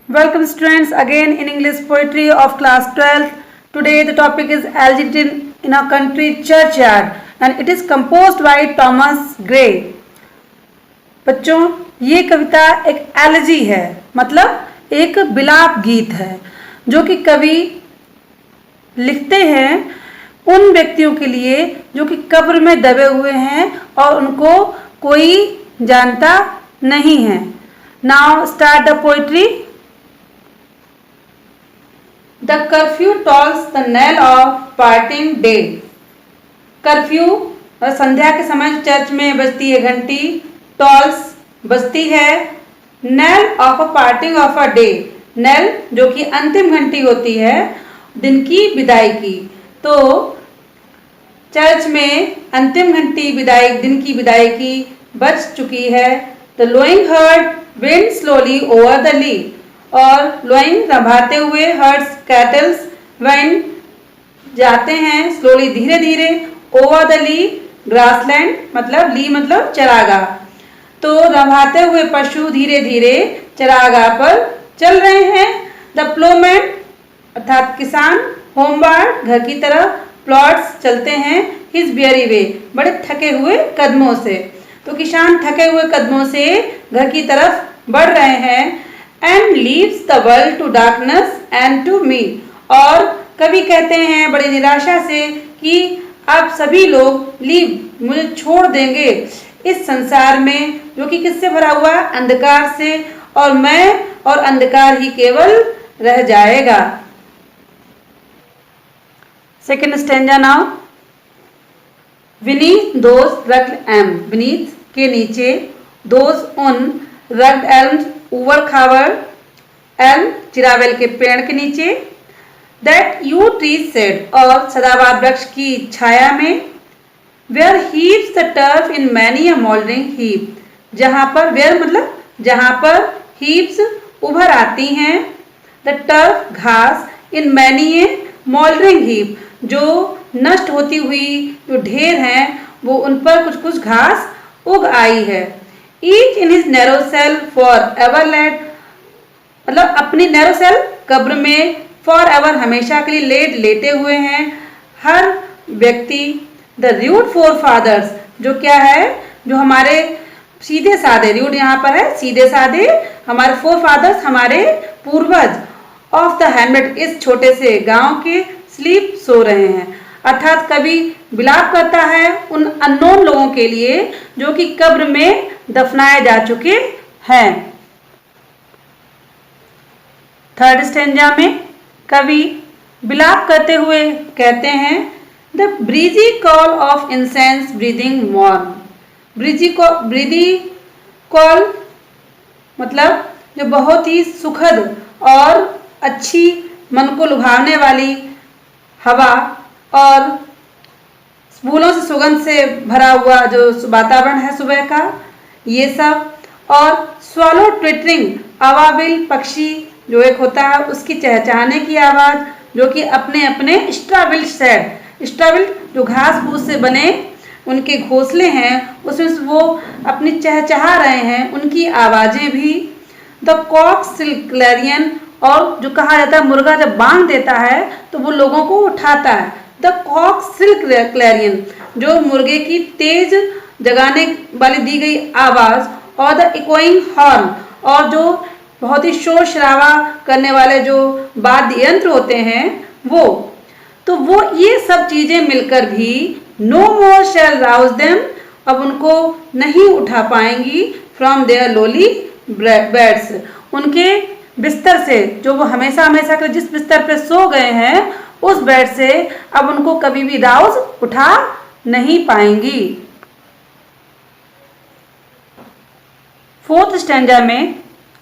Welcome students again in English poetry of class 12th. Today the topic is Elegy in a Country Churchyard and it is composed by Thomas Gray. बच्चों ये कविता एक elegy है, मतलब एक विलाप गीत है जो कि कवि लिखते हैं उन व्यक्तियों के लिए जो कि कब्र में दबे हुए हैं और उनको कोई जानता नहीं है. Now start the poetry. The curfew tolls the knell of parting day. Curfew संध्या के समय चर्च में बजती है घंटी, टॉल्स बजती है, knell of a parting of a day, knell जो कि अंतिम घंटी होती है दिन की विदाई की. तो चर्च में अंतिम घंटी विदाई दिन की विदाई की बज चुकी है. The lowing herd wind slowly over the lea, और लोइंग रभाते हुए हर्ड्स कैटल्स वेंड जाते हैं स्लोली धीरे धीरे ओवर द ली ग्रासलैंड, मतलब ली मतलब चरागाह. तो रभाते हुए पशु धीरे धीरे चरागाह पर चल रहे हैं. द प्लोमैन अर्थात किसान होमवार्ड घर की तरफ प्लॉट्स चलते हैं हिज बियरी वे बड़े थके हुए कदमों से. तो किसान थके हुए कदमों से घर की तरफ बढ़ रहे हैं. And leaves the world to darkness and to me, और कवि कहते हैं बड़ी निराशा से कि आप सभी लोग लीव मुझे छोड़ देंगे इस संसार में जो कि किससे भरा हुआ है, अंधकार से, और मैं और अंधकार ही केवल रह जाएगा. Second stanza now. Beneath those rugged elms, beneath के नीचे, those उन rugged elms ऊबड़ खाबड़ elm चिरावेल के पेड़ के नीचे, that you trees said और सदाबहार वृक्ष की छाया में, where heaps the turf in many a moldering heap, जहाँ पर where मतलब जहाँ पर heaps उभर आती हैं, the turf घास in many a moldering heap जो नष्ट होती हुई जो ढेर हैं वो उन पर कुछ कुछ घास उग आई है. Each in his narrow cell for ever laid, मतलब अपनी नैरो सेल कब्र में फॉर एवर हमेशा के लिए लेटे हुए हैं हर व्यक्ति. द रूड फोर फादर्स जो क्या है, जो हमारे सीधे साधे, रूड यहाँ पर है सीधे साधे, हमारे फोर फादर्स हमारे पूर्वज ऑफ द हैमलेट इस छोटे से गांव के स्लीप सो रहे हैं. अर्थात कवि विलाप करता है उन अननोन लोगों के लिए जो कि कब्र में दफनाए जा चुके हैं. थर्ड स्टेंजा में कवि विलाप करते हुए कहते हैं the breezy call of incense breathing morn. Breezy call मतलब जो बहुत ही सुखद और अच्छी मन को लुभावने वाली हवा और फूलों से सुगंध से भरा हुआ जो वातावरण है सुबह का, ये सब, और स्वॉलो ट्विटरिंग अवाबिल पक्षी जो एक होता है उसकी चहचहाने की आवाज़ जो कि अपने अपने स्ट्राबिल सेड, स्ट्राबिल जो घास फूस से बने उनके घोंसले हैं उसमें वो अपनी चहचहा रहे हैं उनकी आवाज़ें भी. द कॉक सिल्क क्लैरियन, और जो कहा जाता है मुर्गा जब बांग देता है तो वो लोगों को उठाता है. द कॉक सिल्क क्लैरियन जो मुर्गे की तेज जगाने वाली दी गई आवाज़, और द इकोइंग हॉर्न और जो बहुत ही शोर शराबा करने वाले जो वाद्य यंत्र होते हैं वो. तो वो ये सब चीज़ें मिलकर भी नो मोर शैल राउज देम, अब उनको नहीं उठा पाएंगी फ्रॉम देयर लोली बेड्स, उनके बिस्तर से जो वो हमेशा हमेशा के जिस बिस्तर पे सो गए हैं उस बेड से अब उनको कभी भी राउज उठा नहीं पाएंगी. फोर्थ स्टैंजा में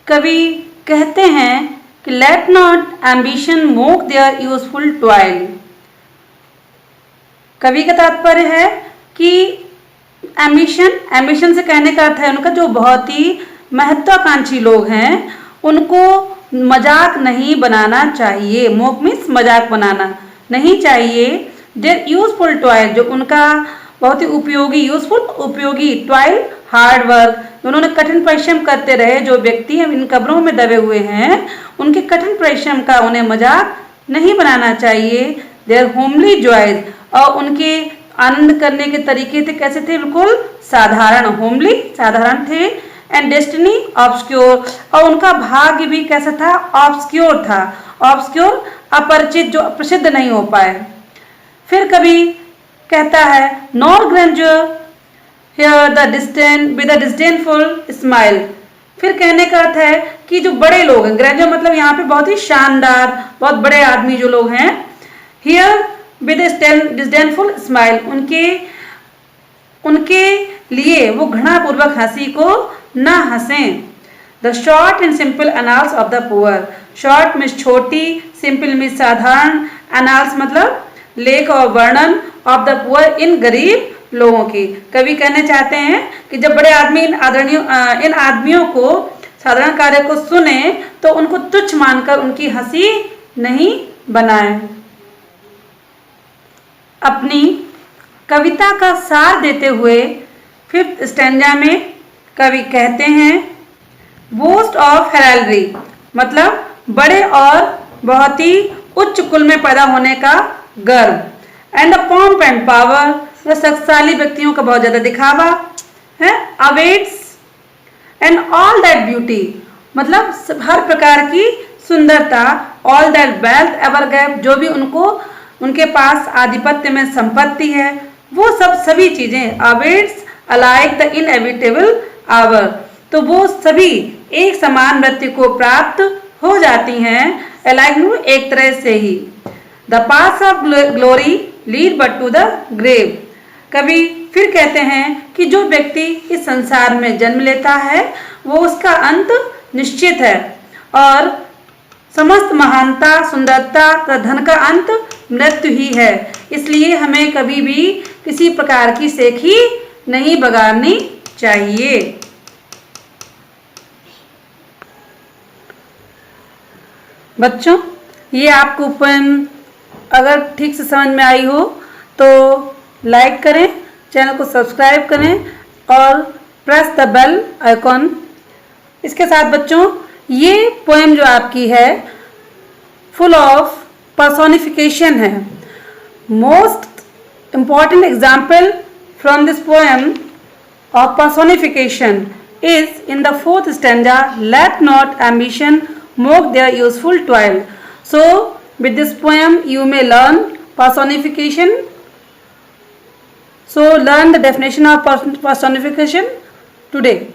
कवि कहते हैं कि let not ambition mock their useful toil. कवि का तात्पर्य है कि एम्बिशन से कहने का अर्थ है उनका जो बहुत ही महत्वाकांक्षी लोग हैं उनको मजाक नहीं बनाना चाहिए. मोक मीन्स मजाक बनाना नहीं चाहिए. देयर यूजफुल टॉयल जो उनका बहुत ही उपयोगी, यूजफुल उपयोगी, टॉयल हार्ड वर्क उन्होंने कठिन परिश्रम करते रहे, जो व्यक्ति इन कब्रों में दबे हुए हैं उनके कठिन परिश्रम का उन्हें मजाक नहीं बनाना चाहिए। देयर होमली जॉयज, और उनके आनंद करने के तरीके थे कैसे थे, बिल्कुल साधारण, होमली साधारण थे। एंड डेस्टिनी ऑब्सक्योर, और उनका भाग्य भी कैसा था, ऑब्सक्योर था। ऑब्सक्योर अपरिचित, जो प्रसिद्ध नहीं हो पाए। फिर कभी कहता है nor grandeur hear the disdain with a disdainful smile. फिर कहने का अर्थ है कि जो बड़े लोग हैं, ग्रैंडर मतलब यहाँ पे बहुत ही शानदार, बहुत बड़े आदमी जो लोग हैं, हियर विद डिस्डेनफुल स्माइल, उनके लिए वो घृणापूर्वक हंसी को न हंसें। The short and simple annals of the poor, short में छोटी, सिंपल में साधारण, एनाल्स मतलब लेख और वर्णन, ऑफ द पुअर इन गरीब लोगों की। कवि कहना चाहते हैं कि जब बड़े आदमी इन आदमियों को साधारण कार्य को सुने तो उनको तुच्छ मानकर उनकी हंसी नहीं बनाएं। अपनी कविता का सार देते हुए 5th स्टैंजा में कवि कहते हैं बोस्ट ऑफ हेराल्ड्री, मतलब बड़े और बहुत ही उच्च कुल में पैदा होने का गर्व। And the pomp and power, शक्तिशाली व्यक्तियों का बहुत ज्यादा दिखावा है। Awaits and all that beauty, मतलब हर प्रकार की सुंदरता। All that wealth ever gave, जो भी उनके पास आधिपत्य में संपत्ति है, वो सभी चीजें awaits alike the inevitable hour, तो वो सभी एक समान मृत्यु को प्राप्त हो जाती हैं। अलाइक एक तरह से ही। The path of glory lead but to the grave. कवि फिर कहते हैं कि जो व्यक्ति इस संसार में जन्म लेता है वो उसका अंत निश्चित है, और समस्त महानता, सुंदरता का धन का अंत मृत्यु ही है। इसलिए हमें कभी भी किसी प्रकार की सेखी नहीं बगाड़नी चाहिए। बच्चों, ये आपको पोएम अगर ठीक से समझ में आई हो तो लाइक करें, चैनल को सब्सक्राइब करें और प्रेस द बेल आइकॉन। इसके साथ बच्चों, ये पोएम जो आपकी है फुल ऑफ पर्सोनिफिकेशन है। Most important example from this poem of personification is in the 4th stanza, let not ambition mock their useful toil. So with this poem you may learn personification. So learn the definition of personification today.